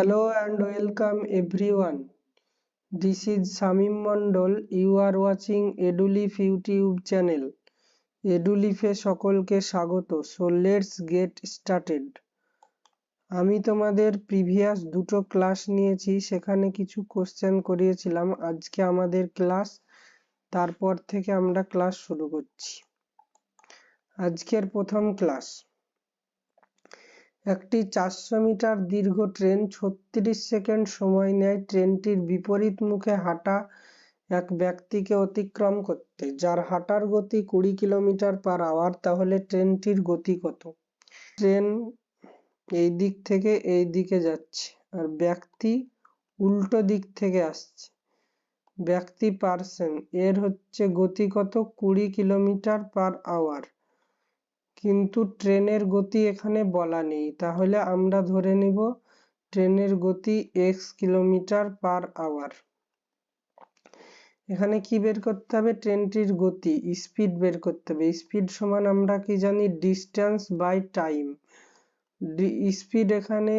Hello and welcome everyone. This is Samim Mondol. You are watching EduLeaf YouTube channel. EduLeaf এ সকলকে স্বাগত। So let's get started. আমি তোমাদের previous দুটো class নিয়েছি, সেখানে কিছু কোশ্চেন করিয়েছিলাম। আজকে আমাদের ক্লাস, তারপর থেকে আমরা ক্লাস শুরু করছি। আজকের প্রথম ক্লাস। একটি 400 মিটার দীর্ঘ ট্রেন 36 সেকেন্ড সময় নেয় ট্রেনটির বিপরীত মুখে হাঁটা এক ব্যক্তিকে অতিক্রম করতে, যার হাঁটার গতি 20 কিলোমিটার পার আওয়ার। তাহলে ট্রেনটির গতি কত? ট্রেন এই দিক থেকে এই দিকে যাচ্ছে আর ব্যক্তি উল্টো দিক থেকে আসছে। ব্যক্তি পারসন, এর হচ্ছে গতি কত? 20 কিলোমিটার পার আওয়ার। কিন্তু ট্রেনের গতি এখানে বলা নেই, তাহলে আমরা ধরে নিব ট্রেনের গতি x কিলোমিটার পার আওয়ার। এখানে কি বের করতে হবে? ট্রেনটির গতি, স্পিড বের করতে হবে। স্পিড সমান আমরা কি জানি? Distance by time. স্পিড এখানে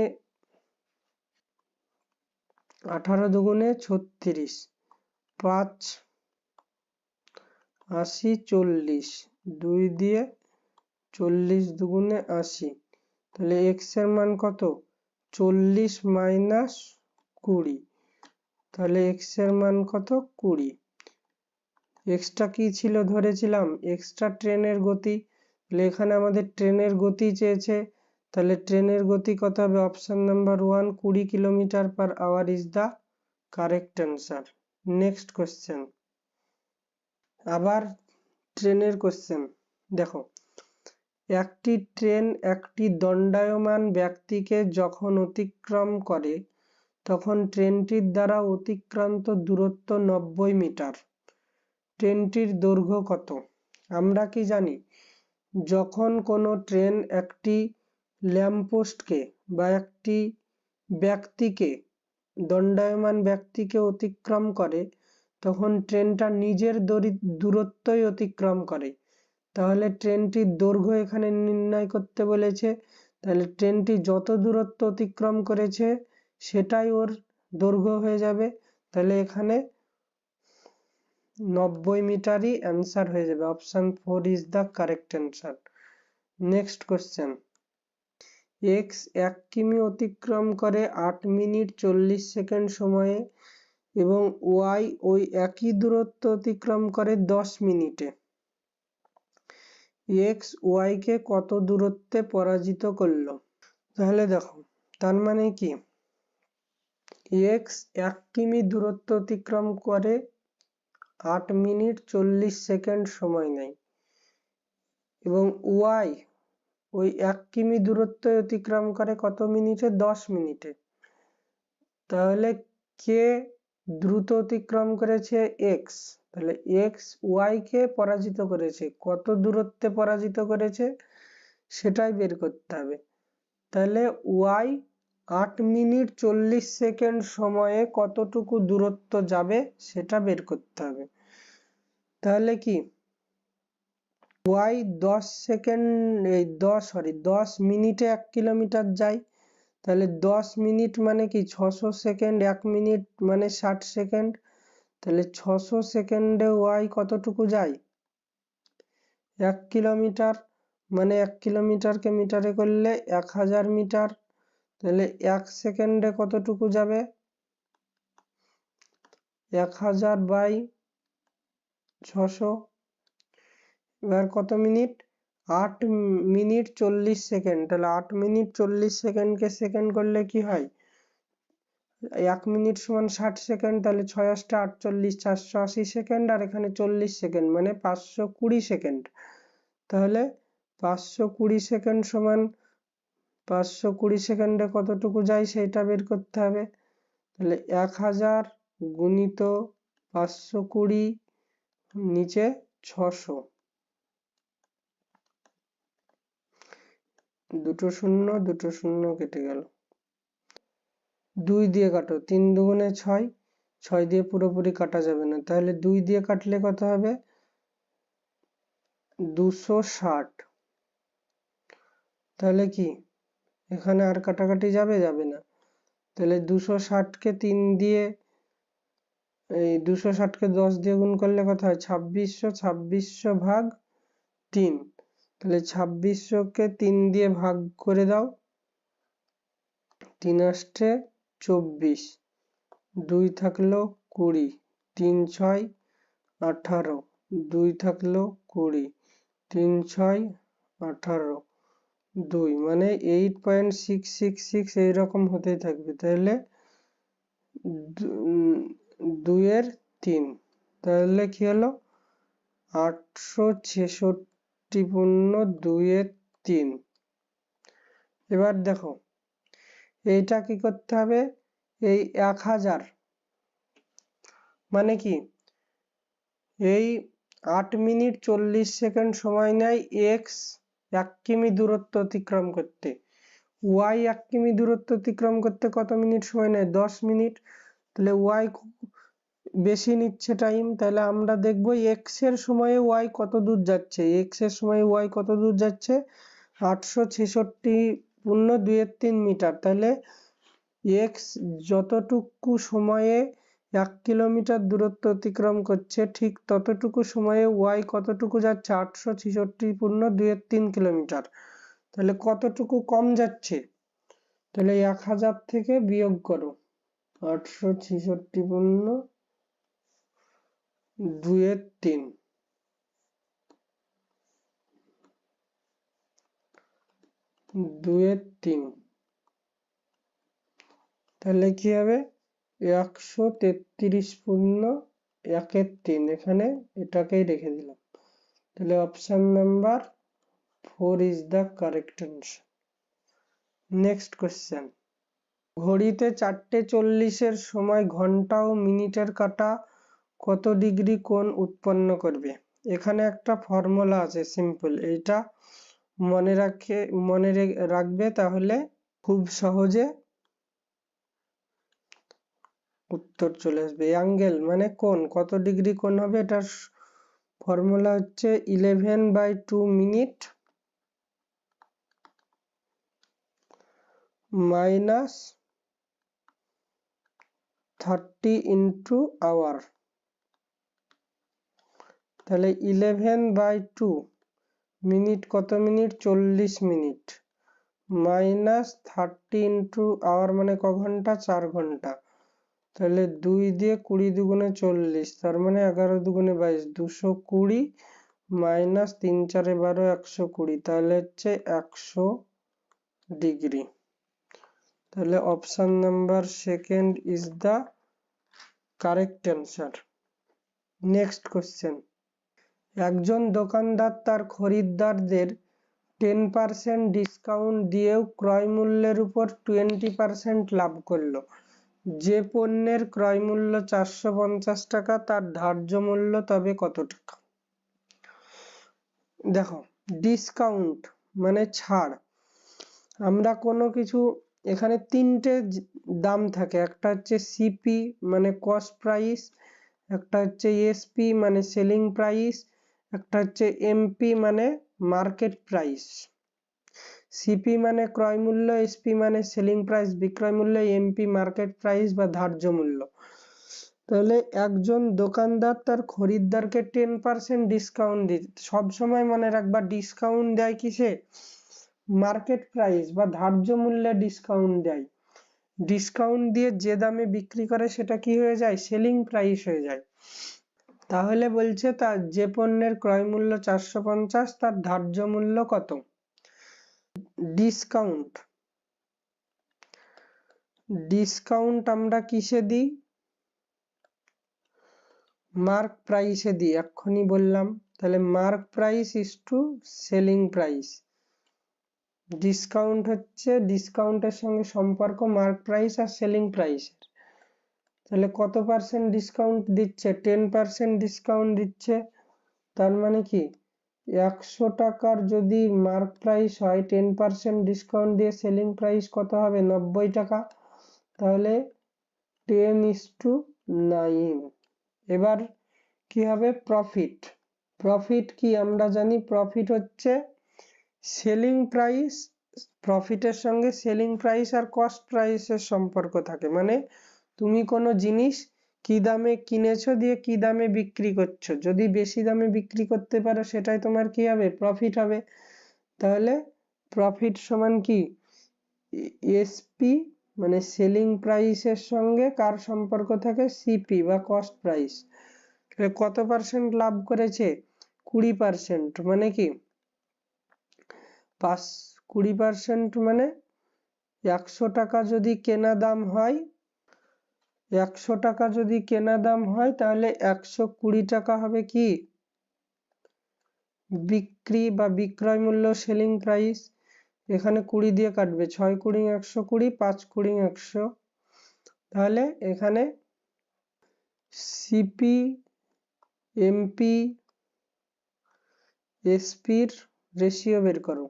18 দুগুণে 36, 5 80 40, 2 দিয়ে 40 দুগুণে 80। তাহলে x এর মান কত? 40 মাইনাস 20। তাহলে x এর মান কত? 20। এক্সট্রা কি ছিল ধরেছিলাম? এক্সট্রা ট্রেনের গতি। তাহলে এখানে আমাদের ট্রেনের গতি চেয়েছে, তাহলে ট্রেনের গতি কত হবে? Option number 1, 20 kilometre per hour is the correct answer. Next question. আবার ট্রেনের কোশ্চেন দেখো। একটি ট্রেন একটি দণ্ডায়মান ব্যক্তিকে যখন অতিক্রম করে, তখন ট্রেনটির দ্বারা অতিক্রান্ত দূরত্ব 90 মিটার। ট্রেনটির দৈর্ঘ্য কত? আমরা কি জানি? যখন কোনো ট্রেন একটি ল্যাম্পপোস্টকে বা একটি ব্যক্তিকে, দণ্ডায়মান ব্যক্তিকে অতিক্রম করে, তখন ট্রেনটা নিজের দূরত্বই অতিক্রম করে। তাহলে ট্রেনটির দৈর্ঘ্য এখানে নির্ণয় করতে বলেছে। তাহলে ট্রেনটি যত দূরত্ব অতিক্রম করেছে সেটাই ওর দৈর্ঘ্য হয়ে যাবে। তাহলে এখানে 90 মিটারই অ্যান্সার হয়ে যাবে। Option 4 is the correct answer. Next question. x 1 কিমি অতিক্রম করে 8 মিনিট 40 সেকেন্ড সময়ে এবং y ওই একই দূরত্ব অতিক্রম করে 10 মিনিটে। x y কে কত দূরত্বে পরাজিত করলো? তাহলে দেখো, তার মানে কি? x 1 কিমি দূরত্ব অতিক্রম করে 8 মিনিট 40 সেকেন্ড সময় নেয় এবং y ওই 1 কিমি দূরত্ব অতিক্রম করে কত মিনিটে? 10 মিনিটে। তাহলে কে দ্রুত অতিক্রম করেছে? x। তাহলে x y কে পরাজিত করেছে। কত দূরত্বে পরাজিত করেছে সেটাই বের করতে হবে। তাহলে y 8 মিনিট 40 সেকেন্ড সময়ে কতটুকু দূরত্ব যাবে সেটা বের করতে হবে। তাহলে কি y 10 মিনিটে 1 কিলোমিটার যায়। তাহলে 10 মিনিট মানে কি? 600 সেকেন্ড। 1 মিনিট মানে 60 সেকেন্ড। তাহলে 600 সেকেন্ডে y কতটুকু যায়? 1 কিলোমিটার। মানে 1 কিলোমিটারকে মিটারে করলে 1000 মিটার। তাহলে 1 সেকেন্ডে কতটুকু যাবে? 1000 বাই 600। এবার কত মিনিট? 8 minute 40 second. তাহলে 8 মিনিট 40 সেকেন্ডকে সেকেন্ড করলে কি হয়? 1 মিনিট সমান 60 সেকেন্ড। তাহলে 6 8 48, 480 সেকেন্ড। আর এখানে 40 সেকেন্ড মানে 520 সেকেন্ড। তাহলে 520 সেকেন্ড সমান 520 সেকেন্ডে কতটুকু যায় সেটা বের করতে হবে। তাহলে 1000 গুণিত 520 নিচে 600, দুটো শূন্য দুটো শূন্য কেটে গেল। 2 দিয়ে কাটো, 3 দুগুণে 6, 6 দিয়ে পুরোপুরি কাটা যাবে না। তাহলে 2 দিয়ে কাটলে কত হবে? 260। তাহলে কি এখানে আর কাটাকাটি যাবে? যাবে না। তাহলে 260 কে 3 দিয়ে, এই 260 কে 10 দিয়ে গুণ করলে কত হয়? 2600, 2600 ভাগ 3, তাহলে 2600 কে 3 দিয়ে ভাগ করে দাও, 3 আসছে 24, 2 থাকলো 20, 3 6 18, 2 থাকলো 20, 3 6 18, 2 মানে 8.666 এইরকম হতেই থাকবে। তাহলে 2 এর 3, তাহলে কি হলো? 866 পূর্ণ 2 এর 3। এবার দেখো এইটা কি করতে হবে, এই 1000 মানে কি, এই 8 মিনিট 40 সেকেন্ড সময় নেয় x 1 কিমি দূরত্ব অতিক্রম করতে, y 1 কিমি দূরত্ব অতিক্রম করতে কত মিনিট সময় নেয়? 10 মিনিট। তাহলে y বেশি নিচ্ছে টাইম, তাহলে আমরা দেখব x এর সময়ে y কত দূর যাচ্ছে। x এর সময়ে y কত দূর যাচ্ছে? 866 পূর্ণ 2 এর 3 মিটার। তাহলে x যতটুকু সময়ে 1 কিলোমিটার দূরত্ব অতিক্রম করছে, ঠিক ততটুকু সময়ে y কতটুকু যাচ্ছে? 866 পূর্ণ 2 এর 3 কিলোমিটার। তাহলে কতটুকু কম যাচ্ছে? তাহলে 1000 থেকে বিয়োগ করো 866 পূর্ণ 2 এর 3, তাহলে কি হবে? 133 পূর্ণ 1 এর 3, এখানে এটাকেই রেখে দিলাম। তাহলে option number 4 is the correct answer. Next question, ঘড়িতে 4:40 এর সময় ঘন্টা ও মিনিটের কাঁটা কত ডিগ্রি কোণ উৎপন্ন করবে? এখানে একটা ফর্মুলা আছে সিম্পল, এইটা মনে রাখবে, তাহলে খুব সহজে উত্তর চলে আসবে। অ্যাঙ্গেল মানে কোণ, কত ডিগ্রি কোণ হবে, এটার ফর্মুলা হচ্ছে 11/2 মিনিট মাইনাস 30 ইন্টু আওয়ার। তাহলে 11/2 মিনিট কত মিনিট? 40 মিনিট, মাইনাস 30 ইন্টু আওয়ার মানে ক ঘন্টা? 4 ঘন্টা। তাহলে 2 দিয়ে 20 দুগুণে 40, তার মানে 11 দুগুণে 22, 220 মাইনাস 3 4 12, 120, তাহলে হচ্ছে 100 ডিগ্রি। তাহলে option number second is the correct answer. Next question, একজন দোকানদার তার খরিদ্দারদের 10% ডিসকাউন্ট দিয়েও ক্রয় মূল্যের উপর 20% লাভ করলো। যে পণ্যের ক্রয় মূল্য 450 টাকা, তার ধার্য মূল্য তবে কত টাকা? দেখো, ডিসকাউন্ট মানে ছাড়। আমরা কোনো কিছু, এখানে তিনটে দাম থাকে, একটা হচ্ছে সিপি মানে কস্ট প্রাইস, একটা হচ্ছে এসপি মানে সেলিং প্রাইস, একটা হচ্ছে এমপি মানে মার্কেট প্রাইস। সিপি মানে ক্রয় মূল্য, এসপি মানে সেলিং প্রাইস বিক্রয় মূল্য, এমপি মার্কেট প্রাইস বা ধার্য মূল্য। তাহলে একজন দোকানদার তার খরিদ্দারকে 10% ডিসকাউন্ট দিচ্ছে, সবসময় মনে রাখবা ডিসকাউন্ট দেয় কিসে? মার্কেট প্রাইস বা ধার্য মূল্যে ডিসকাউন্ট দেয়। ডিসকাউন্ট দিয়ে যে দামে বিক্রি করে সেটা কি হয়ে যায়? সেলিং প্রাইস হয়ে যায়। তাহলে বলছে তার যে পণ্যের ক্রয় মূল্য 450, তার ধার্য মূল্য কত? ডিসকাউন্ট আমরা কিসে দিই? মার্ক প্রাইসে দিই, এক্ষুনি বললাম। তাহলে mark price is to selling price. Discount হচ্ছে, ডিসকাউন্টের সঙ্গে সম্পর্ক মার্ক প্রাইস আর সেলিং প্রাইসের। তাহলে কত পার্সেন্ট ডিসকাউন্ট দিচ্ছে? 10% ডিসকাউন্ট দিচ্ছে। তার মানে কি 100 টাকার যদি মার্ক প্রাইস হয়, 10% ডিসকাউন্ট দিয়ে সেলিং প্রাইস কত হবে? 90 টাকা। তাহলে 10:9। এবার কি হবে? প্রফিট। প্রফিট কি আমরা জানি? প্রফিট হচ্ছে সেলিং প্রাইস প্রফিটের সঙ্গে সেলিং প্রাইস আর কস্ট প্রাইসের সম্পর্ক থাকে, মানে তুমি কোনো জিনিস কি দামে কিনেছো দিয়ে কি দামে বিক্রি করছো, যদি বেশি দামে বিক্রি করতে পারো সেটাই তোমার কি হবে, প্রফিট হবে। তাহলে প্রফিট সমান কি, এসপি মানে সেলিং প্রাইসের সঙ্গে কার সম্পর্ক থাকে, সিপি বা কস্ট প্রাইস। কত পার্সেন্ট লাভ করেছে, 20%, মানে কি 20% মানে 100 টাকা যদি কেনা দাম হয়, 100 টাকা যদি কেনা দাম হয় তাহলে 120 টাকা হবে কি বিক্রি বা বিক্রয় মূল্য, সেলিং প্রাইস। এখানে 20 দিয়ে কাটবে, 6 20 120, 5 20 100। তাহলে এখানে সিপি এমপি এসপির রেশিও বের করো।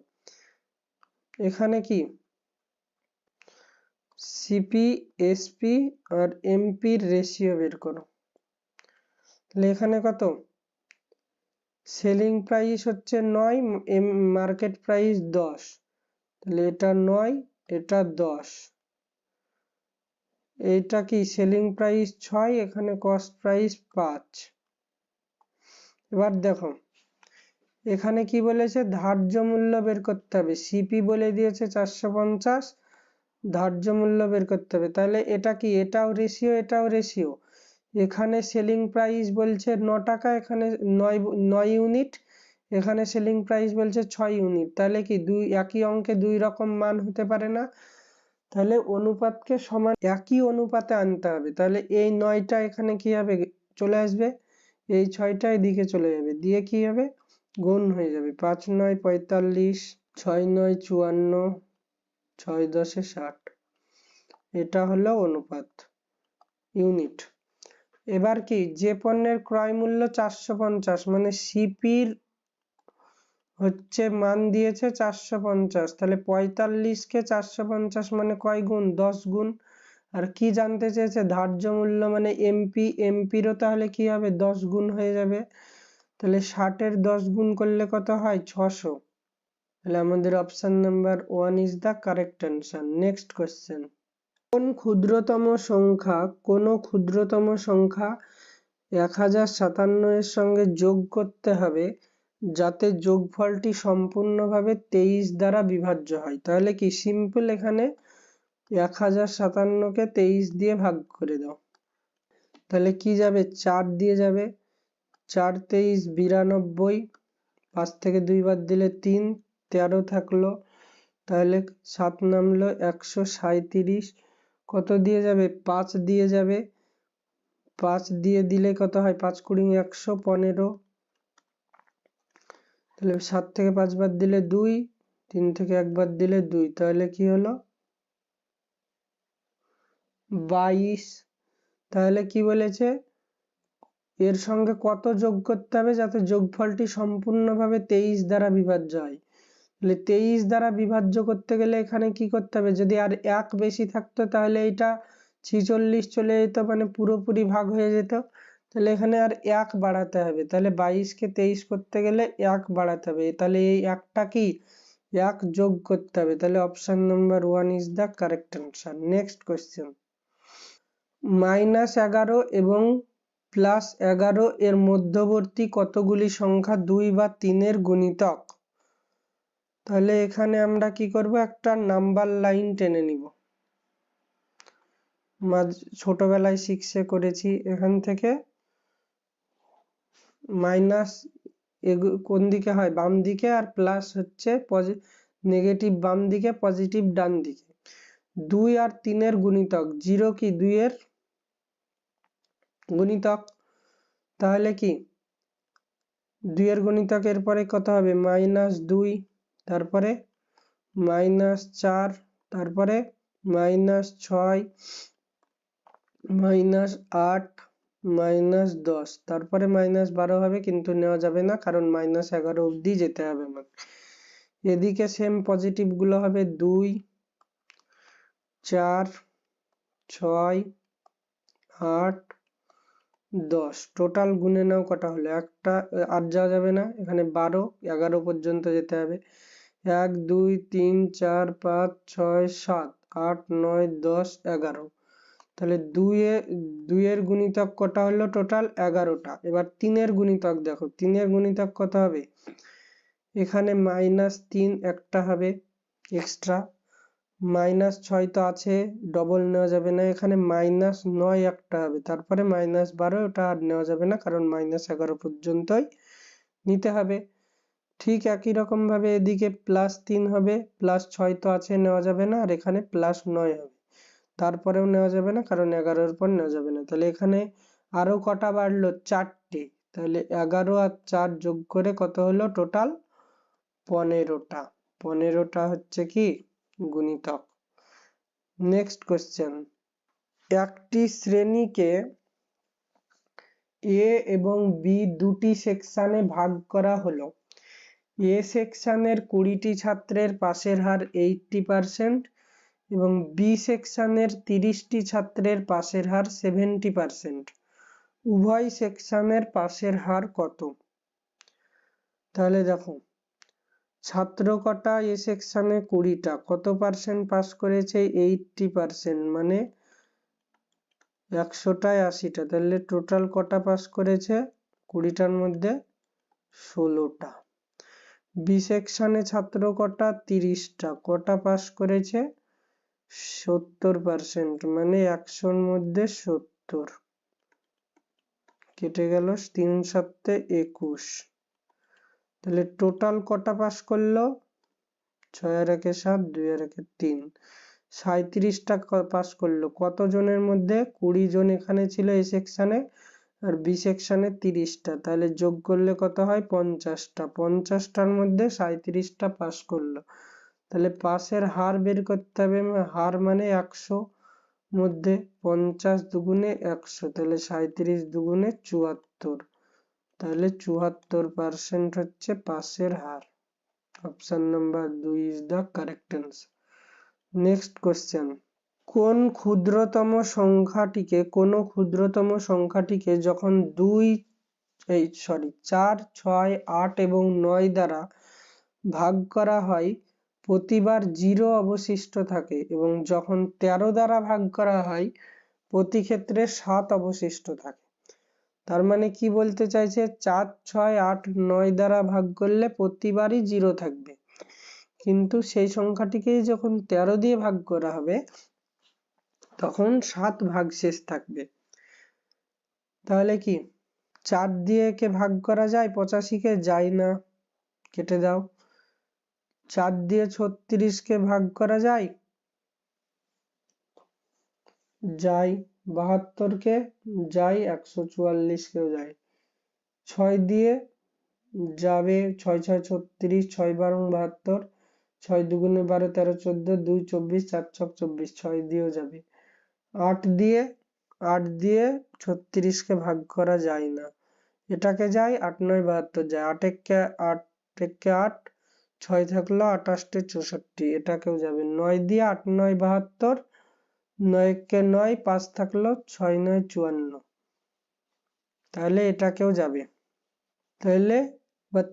এখানে কি সিপি এসপি আর এমপির রেশিও বের করো। তাহলে এখানে কত, সেলিং প্রাইস হচ্ছে 9, মার্কেট প্রাইস 10, তাহলে এটা 9 এটা 10, এইটা কি সেলিং প্রাইস 6, এখানে কস্ট প্রাইস 5। এবার দেখো এখানে কি বলেছে, ধার্য মূল্য বের করতে হবে। সিপি বলে দিয়েছে 450, ধার্য মূল্য বের করতে হবে। তাহলে এটা কি, এটাও রেশিও এটাও রেশিও। এখানে সেলিং প্রাইস বলছে 9 টাকা, এখানে 9 ইউনিট, এখানে সেলিং প্রাইস বলছে 6 ইউনিট। তাহলে কি একই অঙ্কে দুই রকম মান হতে পারে না, তাহলে অনুপাতকে সমান একই অনুপাতে আনতে হবে। তাহলে এই 9টা এখানে কি হবে, চলে আসবে, এই 6টা এদিকে চলে যাবে, দিয়ে কি হবে গুণ হয়ে যাবে, 5 9 45, 6 9 54, 6 10 60। এটা হলো অনুপাত, ইউনিট। এবার কি, যে পণ্যের ক্রয় মূল্য 450, মানে সিপির হচ্ছে মান দিয়েছে 450, তাহলে 45 কে 450 মানে কয় গুণ, 10 গুণ। আর কি জানতে চেয়েছে, ধার্য মূল্য মানে এমপিরও তাহলে কি হবে 10 গুণ হয়ে যাবে। তাহলে 60 এর 10 গুণ করলে কত হয়, 600। তাহলে আমাদের option number 1 is the correct answer. Next question, কোন ক্ষুদ্রতম সংখ্যা 1057 এর সঙ্গে যোগ করতে হবে যাতে যোগফলটি সম্পূর্ণভাবে 23 দ্বারা বিভাজ্য হয়। তাহলে কি সিম্পল, এখানে 1057 কে 23 দিয়ে ভাগ করে দাও। তাহলে কি যাবে, 4 দিয়ে যাবে, 4 23 92, 5 থেকে 2 বাদ দিলে 3, 13 থাকলো, তাহলে 7 নামলো 137, কত দিয়ে যাবে, 5 দিয়ে যাবে, 5 দিয়ে দিলে কত হয়, 5 20 115, তাহলে 7 থেকে 5 বাদ দিলে 2, 3 থেকে 1 বাদ দিলে 2, তাহলে কি হলো 22। তাহলে কি বলেছে, এর সঙ্গে কত যোগ করতে হবে যাতে যোগফলটি সম্পূর্ণভাবে 23 দ্বারা বিভাজ্য হয়। তাহলে 23 দ্বারা বিভাজ্য করতে গেলে এখানে কি করতে হবে, যদি আর 1 বেশি থাকতো তাহলে এটা 46 চলে যেত, মানে পুরোপুরি ভাগ হয়ে যেত। তাহলে এখানে আর 1 বাড়াতে হবে, তাহলে 22 কে 23 করতে গেলে 1 বাড়াতে হবে, তাহলে এই 1টা কি 1 যোগ করতে হবে। তাহলে option number 1 is the correct answer. Next question, -11 এবং +11 এর মধ্যবর্তী কতগুলি সংখ্যা 2 বা 3 এর গুণিতক। তাহলে এখানে আমরা কি করব, একটা নাম্বার লাইন টেনে নিব, ছোটবেলায় 6 এ করেছি। এখান থেকে মাইনাস কোন দিকে হয়, বাম দিকে, আর প্লাস হচ্ছে নেগেটিভ বাম দিকে, পজিটিভ ডান দিকে। 2 আর 3 এর গুণিতক, 0 কি 2 এর গুণিতক, তাহলে কি 2 এর গুণিতকের পরে কত হবে, -2, তারপরে -4, তারপরে -6, -8, -10, তারপরে -12 হবে, কিন্তু নেওয়া যাবে না কারণ -11 অবধি যেতে হবে আমাকে। এদিকে সেম পজিটিভ গুলো হবে 2 4 6 8 10, টোটাল গুনে নাও কটা হলো, একটা আর যাওয়া যাবে না, এখানে 12 11 পর্যন্ত যেতে হবে। 1 2 3 4 5 6 7 8 9 10 11। তাহলে 2 এর গুণিতক কটা হলো টোটাল 11টা। এবার 3 এর গুণিতক দেখো, 3 এর গুণিতক কত হবে? এখানে -3 একটা হবে এক্সট্রা, -6 তো আছে, ডবল নেওয়া যাবে না। এখানে -9 একটা হবে, তারপরে -12, ওটা আর নেওয়া যাবে না কারণ -11 পর্যন্তই নিতে হবে। ঠিক একই রকম ভাবে এদিকে +3 হবে, +6 তো আছে, নেওয়া যাবে না। আর এখানে +9 হবে, তারপরেও নেওয়া যাবে না কারণ 11-এর পর নেওয়া যাবে না। তাহলে এখানে আরো কটা বাড়লো? 4টে। তাহলে 11 আর 4 যোগ করে কত হলো টোটাল? 15টা। 15টা হচ্ছে কি গুণিতক। নেক্সট কোশ্চেন, একটি শ্রেণীকে এ এবং বি দুটি সেকশনে ভাগ করা হলো। এ সেকশনের 20টি ছাত্রের পাসের হার 80% এবং বি সেকশনের 30টি ছাত্রের পাসের হার 70%। উভয় সেকশনের পাসের হার কত? তাহলে দেখো, ছাত্র কটা এ সেকশনে? 20টা। কত পার্সেন্ট পাস করেছে? 80%, মানে 100টায় 80টা। তাহলে টোটাল কটা পাস করেছে? 20টার মধ্যে 16টা। বি সেকশনে ছাত্র কটা? 30টা। কটা পাস করেছে? 70%, মানে 100-র মধ্যে 70। কেটে গেল 3 7 21। তাহলে টোটাল কটা পাস করলো? 6 আর 1 7, 2 আর 1 3, 37টা পাস করলো। কত জনের মধ্যে? 20 জন এখানে ছিল এই সেকশনে, আর বি সেকশনে 30টা। তাহলে যোগ করলে কত হয়? 50টা। 50টার মধ্যে 37টা পাস করলো। তাহলে পাসের হার বের করতে হবে। হার মানে 100, মধ্যে 50 দুগুণে 100, তাহলে 37 দুগুণে 74। তাহলে 74% হচ্ছে পাসের হার। Option number 2 is the correct answer. Next question, কোন ক্ষুদ্রতম সংখ্যাটিকে যখন 4 6 8 এবং 9 দ্বারা ভাগ করা হয় প্রতিবার 0 অবশিষ্ট থাকে, এবং যখন 13 দ্বারা ভাগ করা হয় প্রতি ক্ষেত্রে 7 অবশিষ্ট থাকে। তার মানে কি বলতে চাইছে? 4 6 8 9 দ্বারা ভাগ করলে প্রতিবারই 0 থাকবে, কিন্তু সেই সংখ্যাটিকেই যখন 13 দিয়ে ভাগ করা হবে তখন 7 ভাগশেষ থাকবে। তাহলে কি 4 দিয়ে কে ভাগ করা যায় 85 কে? যায় না, কেটে দাও। 4 দিয়ে 36 কে ভাগ করা যায়? যায়। 72 কে যায়, 144 কেও যায়। 6 দিয়ে যাবে, 6 6 36, 6 12 72, 6 দুগুণে 12 13 14, 2 24, 4 6 24, 6 দিয়েও যাবে। 8 দিয়ে 36 কে ভাগ করা যায় না, এটাকে যায়। 8 9 72 যায়। 8 1 8, 6 থাকলো 28 64, এটাকেও যাবে। 9 দিয়ে 8 9 72, 9 9, 5 থাকলো 6 9 54, তাহলে এটাকেও যাবে। তাহলে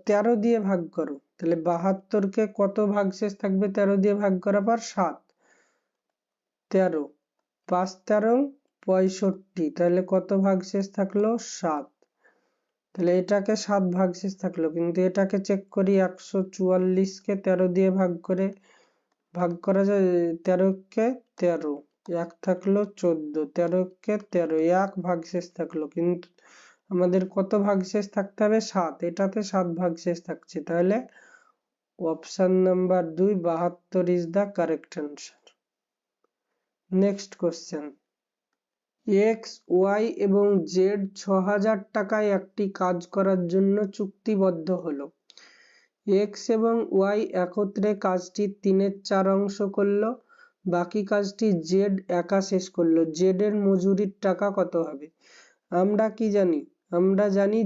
13 দিয়ে ভাগ করো, তাহলে 72 কে কত ভাগশেষ থাকবে 13 দিয়ে ভাগ করার পর? 7। 13 5 13 65, তাহলে কত ভাগশেষ থাকলো? 7। তাহলে এটাকে 7 ভাগশেষ থাকলো, কিন্তু এটাকে চেক করি। 144 কে 13 দিয়ে ভাগ করা যায়। 13 কে 13, 1 থাকলো 14, 13 কে 13, 1 ভাগশেষ থাকলো, কিন্তু আমাদের কত ভাগশেষ থাকতে হবে? 7। এটাতে 7 ভাগশেষ থাকছে, তাহলে option number 2 72 is the correct answer. Next question, X Y এবং জেড 6000 টাকায় একটি কাজ করার জন্য চুক্তিবদ্ধ হলো। এক্স এবং ওয়াই একত্রে কাজটি 3/4 অংশ করলো, বাকি কাজটি জেড একা শেষ করলো। জেড এর মজুরির টাকা কত হবে? আমরা কি জানি? আমরা জানি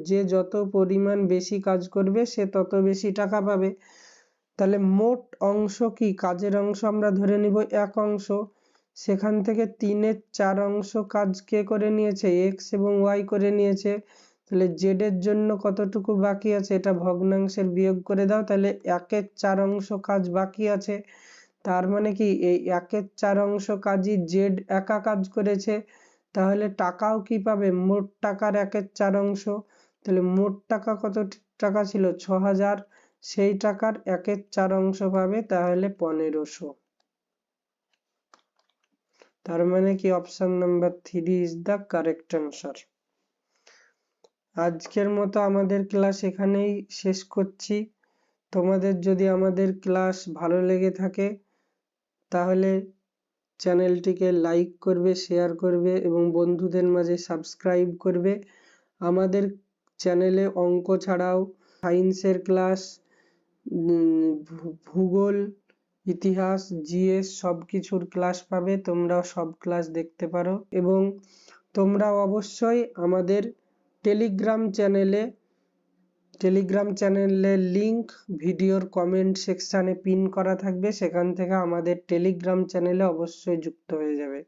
যে যত পরিমাণ বেশি কাজ করবে সে তত বেশি টাকা পাবে। তাহলে মোট অংশ কি? কাজের অংশ আমরা ধরে নিব 1 অংশ, সেখান থেকে 3/4 অংশ কাজ কে করে নিয়েছে? এক্স এবং ওয়াই করে নিয়েছে। তাহলে z এর জন্য কতটুকু বাকি আছে এটা ভগ্নাংশের বিয়োগ করে দাও, তাহলে 1/4 কাজ বাকি আছে। তার মানে কি এই 1/4 কাজই z একা কাজ করেছে, তাহলে টাকাও কি পাবে মোট টাকার 1/4। তাহলে মোট টাকা কত টাকা ছিল 6000, সেই টাকার 1/4 পাবে, তাহলে 1500। তার মানে কি option number 3 is the correct answer. আজকের মতো আমাদের ক্লাস এখানেই শেষ করছি। তোমাদের যদি আমাদের ক্লাস ভালো লেগে থাকে তাহলে চ্যানেলটিকে লাইক করবে, শেয়ার করবে এবং বন্ধুদের মাঝে সাবস্ক্রাইব করবে। আমাদের চ্যানেলে অঙ্ক ছাড়াও সায়েন্সের ক্লাস, ভূগোল, ইতিহাস, জিএস সবকিছুর ক্লাস পাবে, তোমরা সব ক্লাস দেখতে পারো। এবং তোমরা অবশ্যই আমাদের টেলিগ্রাম চ্যানেলের লিংক ভিডিওর কমেন্ট সেকশনে পিন করা থাকবে, সেখান থেকে আমাদের টেলিগ্রাম চ্যানেলে অবশ্যই যুক্ত হয়ে যাবে।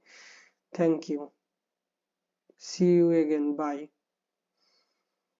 Thank you, see you again, by.